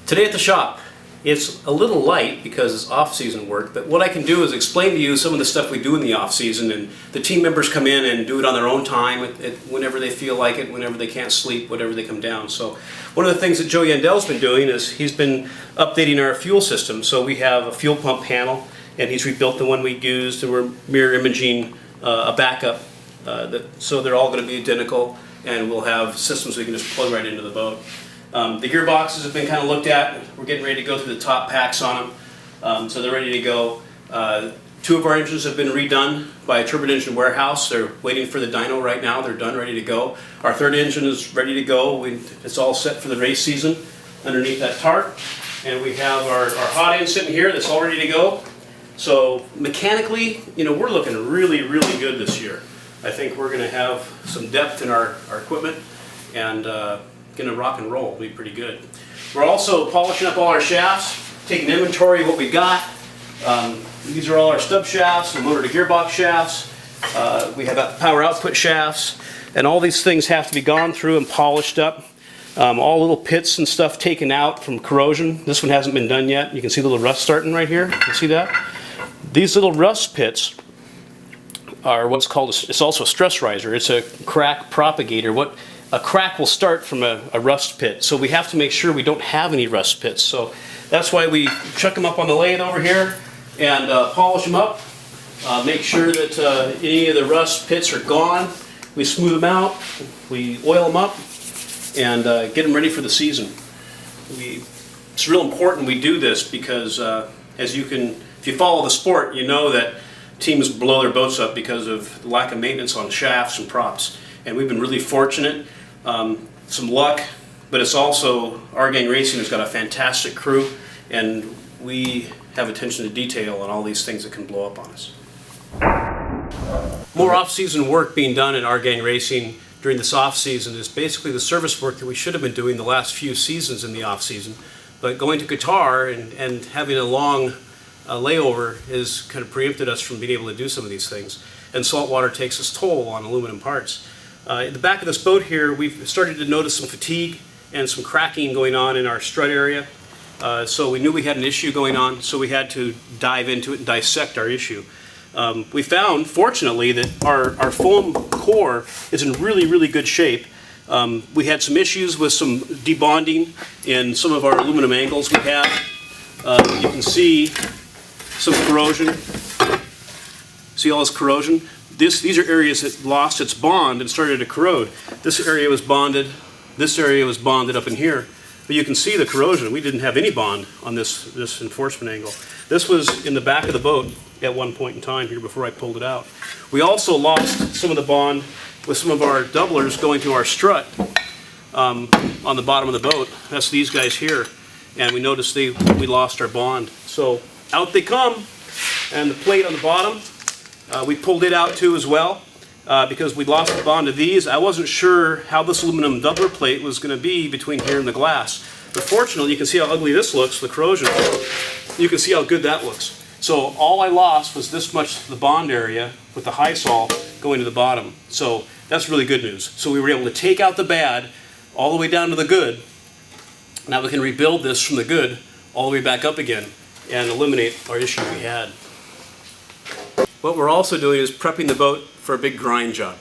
Today at the shop, it's a little light because it's off-season work, but what I can do is explain to you some of the stuff we do in the off-season, and the team members come in and do it on their own time whenever they feel like it, whenever they can't sleep, whenever they come down. So one of the things that Joe Yandel's been doing is he's been updating our fuel system. So we have a fuel pump panel, and he's rebuilt the one we used, and we're mirror imaging a backup, so they're all going to be identical, and we'll have systems we can just plug right into the boat. The gearboxes have been kind of looked at. We're getting ready to go through the top packs on them, so they're ready to go. Two of our engines have been redone by a turbine engine warehouse. They're waiting for the dyno right now. They're done, ready to go. Our third engine is ready to go. It's all set for the race season underneath that tarp. And we have our hot end sitting here that's all ready to go. So mechanically, we're looking really, really good this year. I think we're going to have some depth in our equipment, and going to rock and roll. It'll be pretty good. We're also polishing up all our shafts, taking inventory of what we got. These are all our stub shafts, the motor to gearbox shafts. We have power output shafts, and all these things have to be gone through and polished up. All little pits and stuff taken out from corrosion. This one hasn't been done yet. You can see the little rust starting right here. You see that? These little rust pits are what's called, it's also a stress riser. It's a crack propagator. A crack will start from a rust pit, so we have to make sure we don't have any rust pits. So that's why we chuck them up on the lathe over here and polish them up, make sure that any of the rust pits are gone. We smooth them out, we oil them up, and get them ready for the season. It's real important we do this because if you follow the sport, you know that teams blow their boats up because of the lack of maintenance on shafts and props. And we've been really fortunate, some luck, but it's also, our gang racing has got a fantastic crew, and we have attention to detail on all these things that can blow up on us. More off-season work being done in our gang racing during this off-season is basically the service work that we should have been doing the last few seasons in the off-season, but going to Qatar and having a long layover has kind of preempted us from being able to do some of these things, and saltwater takes its toll on aluminum parts. In the back of this boat here, we've started to notice some fatigue and some cracking going on in our strut area. So we knew we had an issue going on, so we had to dive into it and dissect our issue. We found, fortunately, that our foam core is in really, really good shape. We had some issues with some debonding in some of our aluminum angles we have. You can see some corrosion. See all this corrosion? These are areas that lost its bond and started to corrode. This area was bonded, this area was bonded up in here, but you can see the corrosion. We didn't have any bond on this enforcement angle. This was in the back of the boat at one point in time here before I pulled it out. We also lost some of the bond with some of our doublers going to our strut on the bottom of the boat. That's these guys here, and we noticed we lost our bond. So out they come, and the plate on the bottom, we pulled it out too as well because we lost the bond of these. I wasn't sure how this aluminum doubler plate was going to be between here and the glass. But fortunately, you can see how ugly this looks, the corrosion. You can see how good that looks. So all I lost was this much, the bond area with the high sol going to the bottom. So that's really good news. So we were able to take out the bad all the way down to the good. Now we can rebuild this from the good all the way back up again and eliminate our issue we had. What we're also doing is prepping the boat for a big grind job.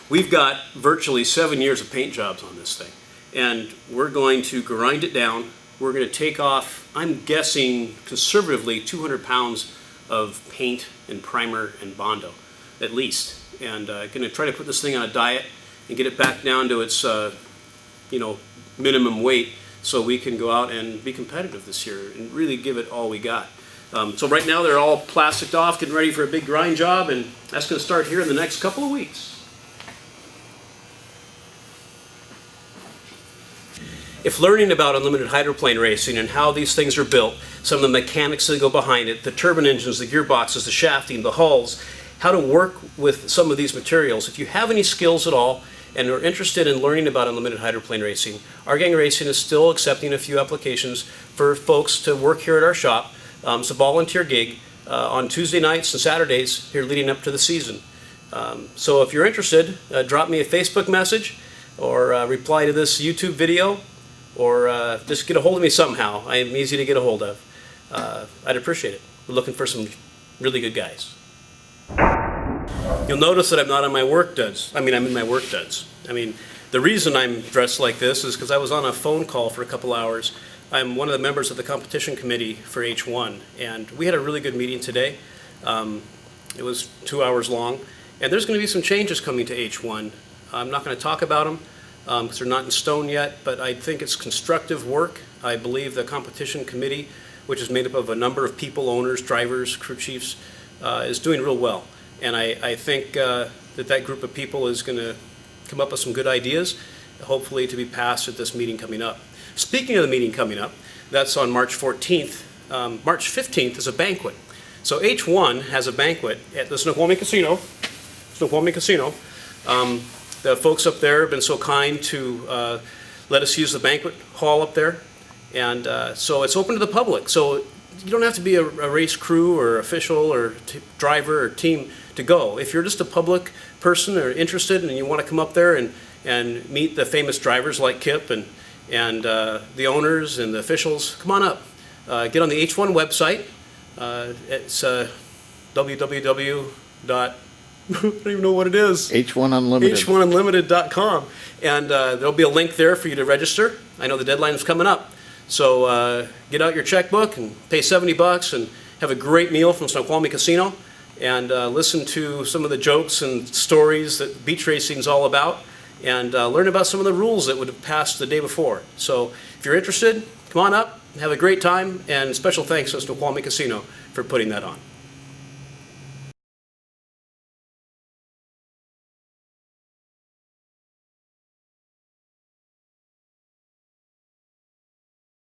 We've got virtually 7 years of paint jobs on this thing, and we're going to grind it down. We're going to take off, I'm guessing conservatively, 200 pounds of paint and primer and Bondo, at least. And going to try to put this thing on a diet and get it back down to its minimum weight so we can go out and be competitive this year and really give it all we got. So right now they're all plasticed off, getting ready for a big grind job, and that's going to start here in the next couple of weeks. If learning about unlimited hydroplane racing and how these things are built, some of the mechanics that go behind it, the turbine engines, the gearboxes, the shafting, the hulls, how to work with some of these materials, if you have any skills at all and are interested in learning about unlimited hydroplane racing, our gang racing is still accepting a few applications for folks to work here at our shop. It's a volunteer gig on Tuesday nights and Saturdays here leading up to the season. So if you're interested, drop me a Facebook message or reply to this YouTube video or just get a hold of me somehow. I am easy to get a hold of. I'd appreciate it. We're looking for some really good guys. You'll notice that I'm not on my work duds. I'm in my work duds. The reason I'm dressed like this is because I was on a phone call for a couple hours. I'm one of the members of the competition committee for H1, and we had a really good meeting today. It was 2 hours long, and there's going to be some changes coming to H1. I'm not going to talk about them because they're not in stone yet, but I think it's constructive work. I believe the competition committee, which is made up of a number of people, owners, drivers, crew chiefs, is doing real well. And I think that group of people is going to come up with some good ideas, hopefully to be passed at this meeting coming up. Speaking of the meeting coming up, that's on March 14th. March 15th is a banquet. So H1 has a banquet at the Snoqualmie Casino. The folks up there have been so kind to let us use the banquet hall up there. And so it's open to the public. So you don't have to be a race crew or official or driver or team to go. If you're just a public person or interested and you want to come up there and meet the famous drivers like Kip and the owners and the officials, come on up. Get on the H1 website. It's www. I don't even know what it is. H1 Unlimited. H1Unlimited.com. And there'll be a link there for you to register. I know the deadline is coming up. So get out your checkbook and pay $70 and have a great meal from Snoqualmie Casino and listen to some of the jokes and stories that beach racing is all about and learn about some of the rules that would have passed the day before. So if you're interested, come on up, have a great time, and special thanks to Snoqualmie Casino for putting that on.